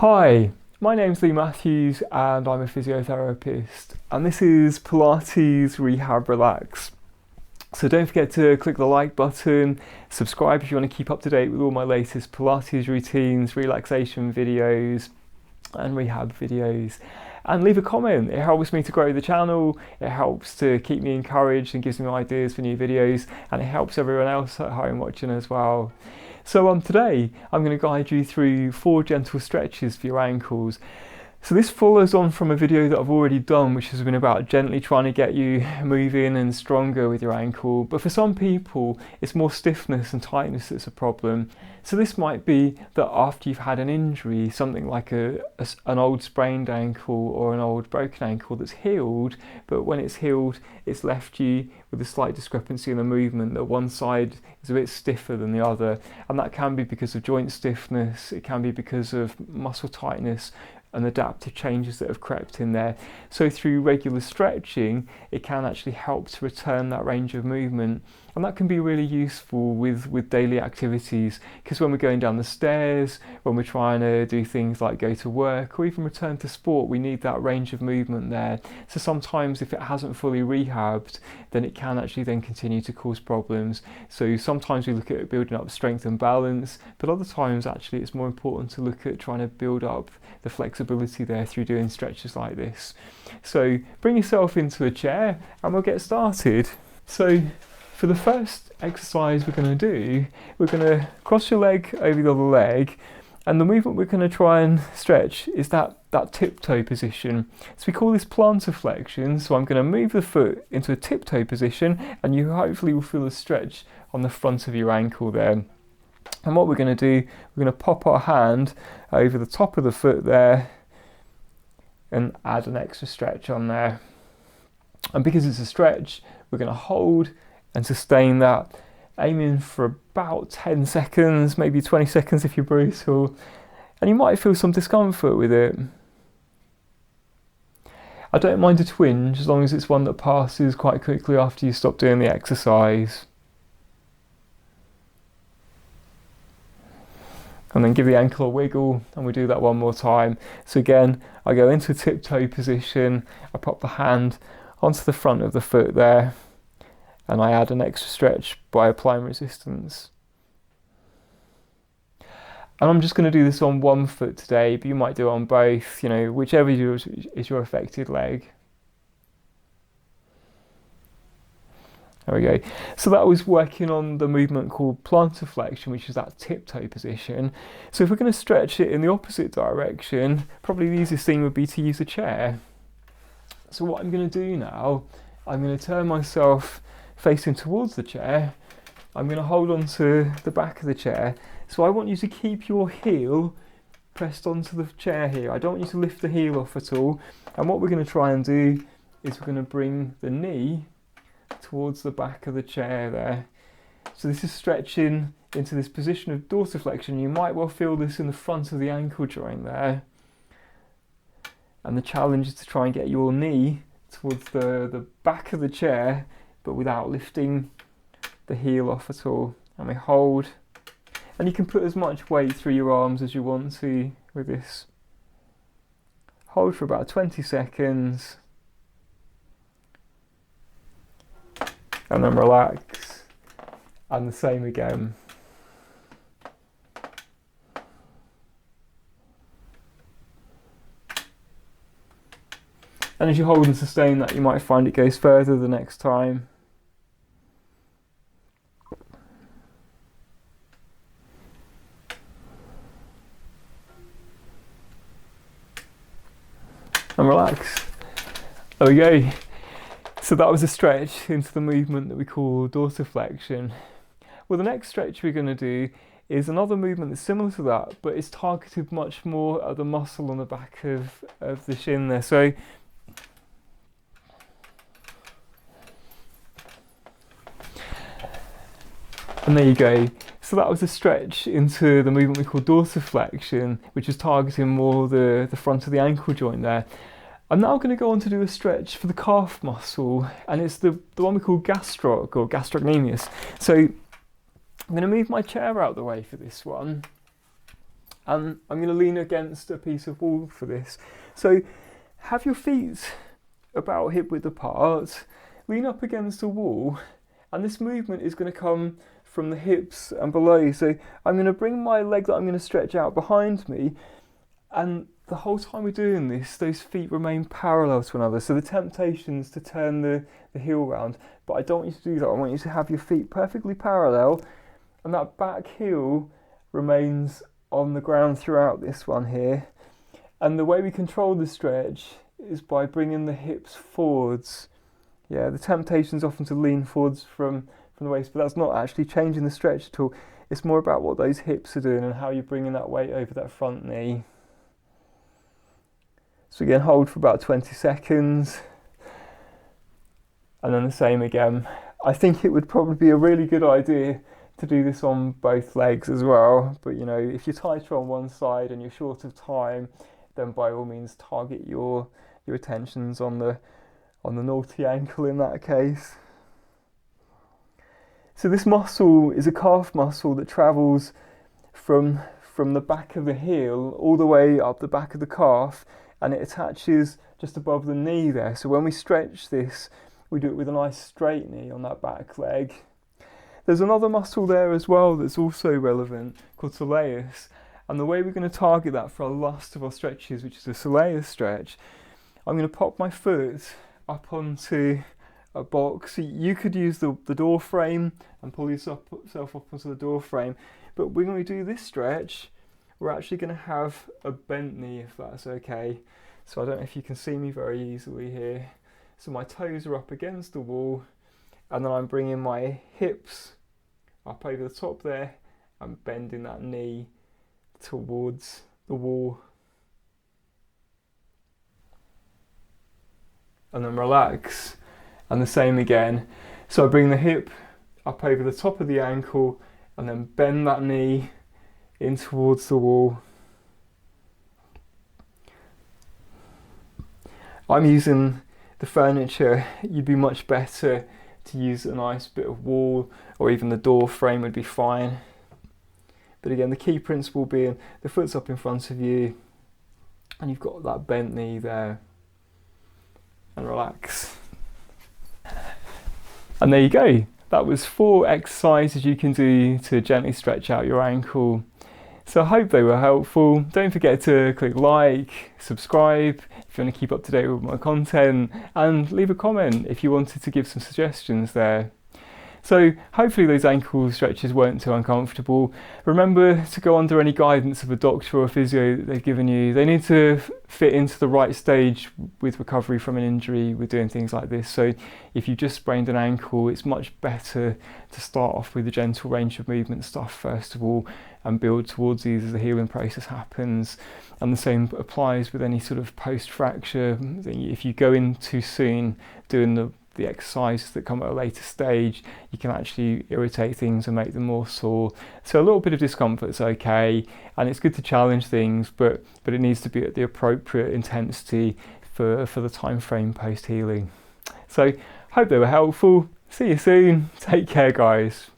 Hi, my name's Lee Matthews and I'm a physiotherapist, and this is Pilates Rehab Relax. So don't forget to click the like button, subscribe if you want to keep up to date with all my latest Pilates routines, relaxation videos and rehab videos. And leave a comment, it helps me to grow the channel, it helps to keep me encouraged and gives me ideas for new videos, and it helps everyone else at home watching as well. So today I'm going to guide you through 4 gentle stretches for your ankles. So this follows on from a video that I've already done, which has been about gently trying to get you moving and stronger with your ankle. But for some people, it's more stiffness and tightness that's a problem. So this might be that after you've had an injury, something like an old sprained ankle or an old broken ankle that's healed, but when it's healed, it's left you with a slight discrepancy in the movement, that one side is a bit stiffer than the other. And that can be because of joint stiffness, it can be because of muscle tightness, and adaptive changes that have crept in there. So through regular stretching, it can actually help to return that range of movement. And that can be really useful with daily activities, because when we're going down the stairs, when we're trying to do things like go to work or even return to sport, we need that range of movement there. So sometimes if it hasn't fully rehabbed, then it can actually then continue to cause problems. So sometimes we look at building up strength and balance, but other times actually it's more important to look at trying to build up the flexibility there through doing stretches like this. So bring yourself into a chair and we'll get started. So for the first exercise we're going to do, we're going to cross your leg over the other leg, and the movement we're going to try and stretch is that tiptoe position. So we call this plantar flexion. So I'm going to move the foot into a tiptoe position, and you hopefully will feel a stretch on the front of your ankle there. And what we're going to do, we're going to pop our hand over the top of the foot there and add an extra stretch on there. And because it's a stretch, we're going to hold and sustain that, aiming for about 10 seconds, maybe 20 seconds if you're brutal. And you might feel some discomfort with it. I don't mind a twinge as long as it's one that passes quite quickly after you stop doing the exercise. And then give the ankle a wiggle, and we do that one more time. So again, I go into a tiptoe position, I pop the hand onto the front of the foot there, and I add an extra stretch by applying resistance. And I'm just going to do this on one foot today, but you might do it on both, whichever is your affected leg. There we go. So that was working on the movement called plantar flexion, which is that tiptoe position. So if we're going to stretch it in the opposite direction, probably the easiest thing would be to use a chair. So what I'm going to do now, I'm going to turn myself facing towards the chair. I'm going to hold on to the back of the chair. So I want you to keep your heel pressed onto the chair here. I don't want you to lift the heel off at all. And what we're going to try and do is we're going to bring the knee towards the back of the chair there. So this is stretching into this position of dorsiflexion. You might well feel this in the front of the ankle joint there. And the challenge is to try and get your knee towards the back of the chair, but without lifting the heel off at all. And we hold. And you can put as much weight through your arms as you want to with this. Hold for about 20 seconds. And then relax, and the same again. And as you hold and sustain that, you might find it goes further the next time. And relax. There we go. So that was a stretch into the movement that we call dorsiflexion. Well, the next stretch we're going to do is another movement that's similar to that, but it's targeted much more at the muscle on the back of the shin there. So and there you go. So that was a stretch into the movement we call dorsiflexion, which is targeting more the front of the ankle joint there. I'm now going to go on to do a stretch for the calf muscle, and it's the one we call gastroc or gastrocnemius. So I'm going to move my chair out of the way for this one, And I'm going to lean against a piece of wall for this. So have your feet about hip width apart, lean up against a wall, and this movement is going to come from the hips and below. So I'm going to bring my leg that I'm going to stretch out behind me, and the whole time we're doing this, those feet remain parallel to one another. So the temptation is to turn the heel round, but I don't want you to do that. I want you to have your feet perfectly parallel, and that back heel remains on the ground throughout this one here. And the way we control the stretch is by bringing the hips forwards. Yeah, the temptation is often to lean forwards from the waist, but that's not actually changing the stretch at all. It's more about what those hips are doing and how you're bringing that weight over that front knee. So again, hold for about 20 seconds. And then the same again. I think it would probably be a really good idea to do this on both legs as well. But you know, if you're tighter on one side and you're short of time, then by all means target your attentions on the naughty ankle in that case. So this muscle is a calf muscle that travels from the back of the heel all the way up the back of the calf, and it attaches just above the knee there. So when we stretch this, we do it with a nice straight knee on that back leg. There's another muscle there as well that's also relevant called Soleus, and the way we're going to target that for our last of our stretches, which is the Soleus stretch, I'm going to pop my foot up onto a box. You could use the door frame and pull yourself up onto the door frame, but when we do this stretch, we're actually going to have a bent knee, if that's okay. So I don't know if you can see me very easily here. So my toes are up against the wall, and then I'm bringing my hips up over the top there and bending that knee towards the wall. And then relax. And the same again. So I bring the hip up over the top of the ankle and then bend that knee in towards the wall. I'm using the furniture. You'd be much better to use a nice bit of wall, or even the door frame would be fine. But again, the key principle being the foot's up in front of you and you've got that bent knee there. And relax. And there you go. That was 4 exercises you can do to gently stretch out your ankle. So I hope they were helpful. Don't forget to click like, subscribe if you want to keep up to date with my content, and leave a comment if you wanted to give some suggestions there. So hopefully those ankle stretches weren't too uncomfortable. Remember to go under any guidance of a doctor or a physio that they've given you. They need to fit into the right stage with recovery from an injury with doing things like this. So if you just sprained an ankle, it's much better to start off with the gentle range of movement stuff first of all and build towards these as the healing process happens. And the same applies with any sort of post-fracture. If you go in too soon doing the exercises that come at a later stage, you can actually irritate things and make them more sore. So a little bit of discomfort's okay, and it's good to challenge things, but it needs to be at the appropriate intensity for the time frame post healing. So hope they were helpful. See you soon. Take care, guys.